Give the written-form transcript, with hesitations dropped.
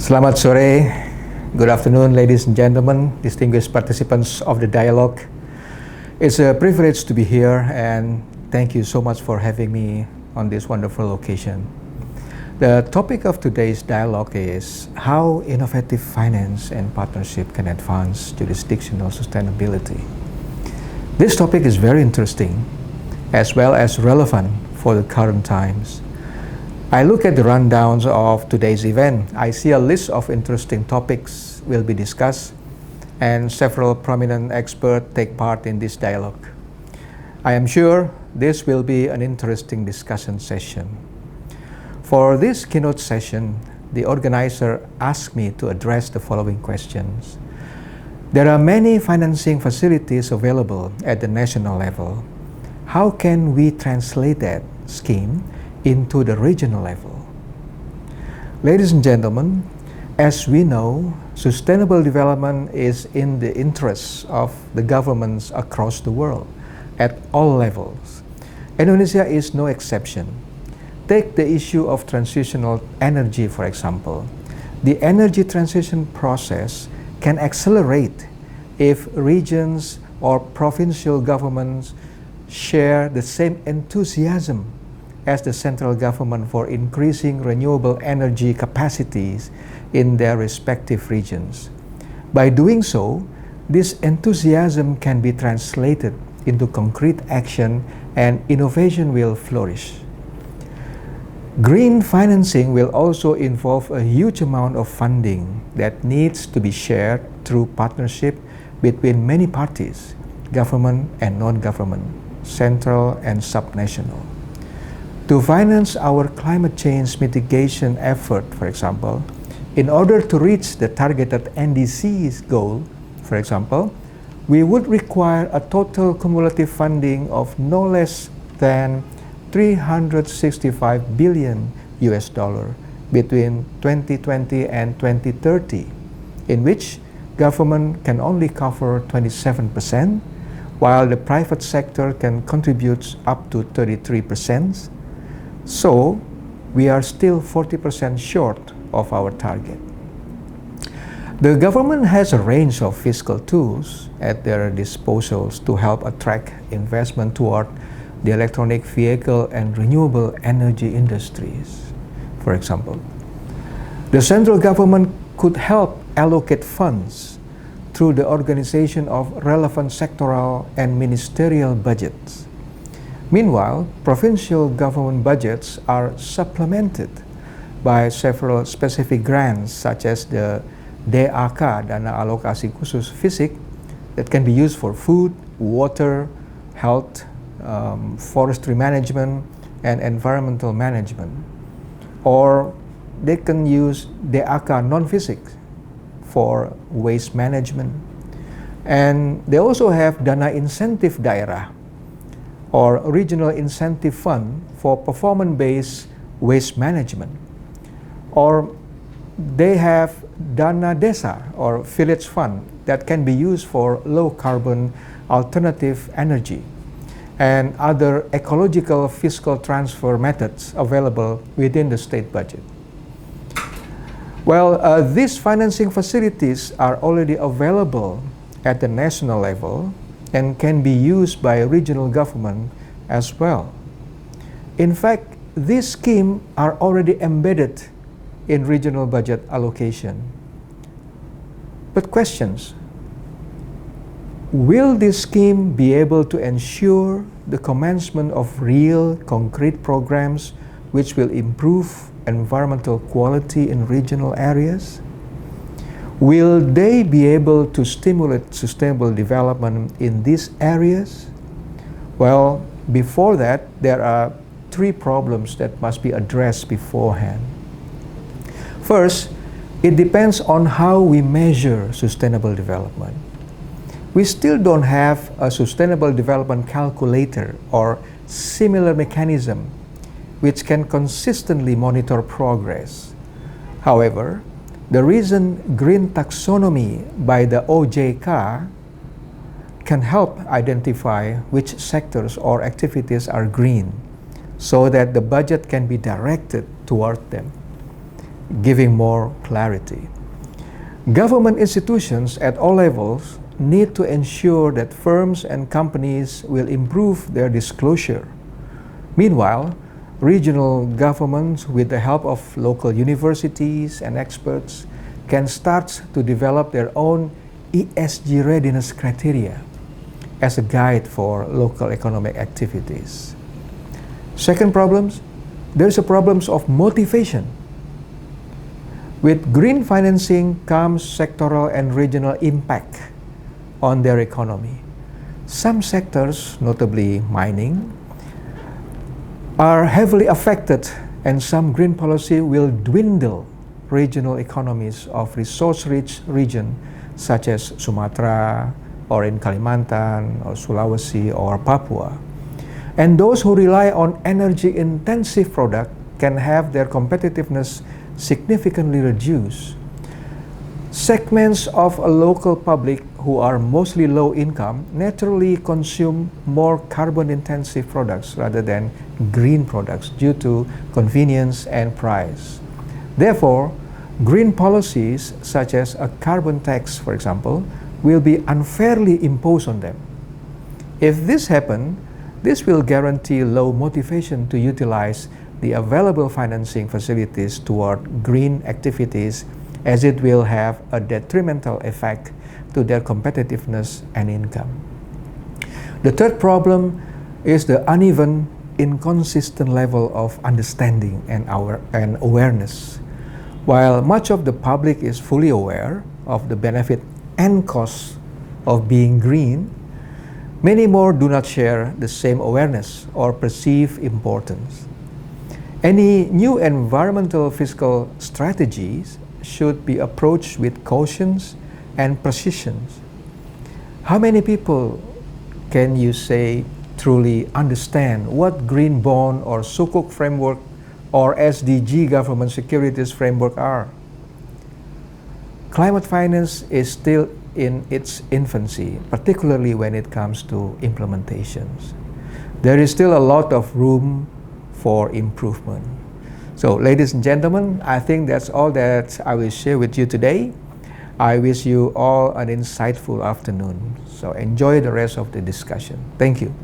Selamat sore, good afternoon, ladies and gentlemen, distinguished participants of the dialogue. It's a privilege to be here, and thank you so much for having me on this wonderful occasion. The topic of today's dialogue is how innovative finance and partnership can advance jurisdictional sustainability. This topic is very interesting as well as relevant for the current times. I look at the rundowns of today's event. I see a list of interesting topics will be discussed, and several prominent experts take part in this dialogue. I am sure this will be an interesting discussion session. For this keynote session, the organizer asked me to address the following questions. There are many financing facilities available at the national level. How can we translate that scheme into the regional level? Ladies and gentlemen, as we know, sustainable development is in the interests of the governments across the world at all levels. Indonesia is no exception. Take the issue of transitional energy, for example. The energy transition process can accelerate if regions or provincial governments share the same enthusiasm as the central government for increasing renewable energy capacities in their respective regions. By doing so, this enthusiasm can be translated into concrete action and innovation will flourish. Green financing will also involve a huge amount of funding that needs to be shared through partnership between many parties, government and non-government, central and subnational. To finance our climate change mitigation effort, for example, in order to reach the targeted NDC's goal, for example, we would require a total cumulative funding of no less than $365 billion between 2020 and 2030, in which government can only cover 27%, while the private sector can contribute up to 33%. So, we are still 40% short of our target. The government has a range of fiscal tools at their disposals to help attract investment toward the electronic vehicle and renewable energy industries. For example, the central government could help allocate funds through the organization of relevant sectoral and ministerial budgets. Meanwhile, provincial government budgets are supplemented by several specific grants such as the DAK, Dana Alokasi Khusus Fisik, that can be used for food, water, health, forestry management, and environmental management. Or they can use DAK non-fisik for waste management. And they also have Dana Insentif Daerah, or Regional Incentive Fund for performance-based waste management. Or they have Dana Desa, or Village Fund, that can be used for low-carbon alternative energy and other ecological fiscal transfer methods available within the state budget. Well, these financing facilities are already available at the national level and can be used by regional government as well. In fact, these schemes are already embedded in regional budget allocation. But questions: will this scheme be able to ensure the commencement of real concrete programs which will improve environmental quality in regional areas? Will they be able to stimulate sustainable development in these areas? Well, before that, there are three problems that must be addressed beforehand. First, it depends on how we measure sustainable development. We still don't have a sustainable development calculator or similar mechanism which can consistently monitor progress. However, the recent green taxonomy by the OJK can help identify which sectors or activities are green so that the budget can be directed toward them. giving more clarity. Government institutions at all levels need to ensure that firms and companies will improve their disclosure. Meanwhile, regional governments, with the help of local universities and experts, can start to develop their own ESG readiness criteria as a guide for local economic activities. Second problems, there's a problems of motivation. With green financing comes sectoral and regional impact on their economy. Some sectors, notably mining, are heavily affected, and some green policy will dwindle regional economies of resource-rich regions such as Sumatra, or in Kalimantan, or Sulawesi, or Papua. And those who rely on energy-intensive products can have their competitiveness significantly reduced. Segments of a local public who are mostly low income naturally consume more carbon-intensive products rather than green products due to convenience and price. Therefore, green policies such as a carbon tax, for example, will be unfairly imposed on them. If this happens, this will guarantee low motivation to utilize the available financing facilities toward green activities, as it will have a detrimental effect to their competitiveness and income. The third problem is the uneven, inconsistent level of understanding and awareness. While much of the public is fully aware of the benefit and costs of being green, many more do not share the same awareness or perceive importance. Any new environmental fiscal strategies should be approached with caution and precision. How many people can you say truly understand what green bond or Sukuk framework or SDG government securities framework are? Climate finance is still in its infancy, particularly when it comes to implementations. There is still a lot of room for improvement. So, ladies and gentlemen, I think that's all that I will share with you today. I wish you all an insightful afternoon. So enjoy the rest of the discussion. Thank you.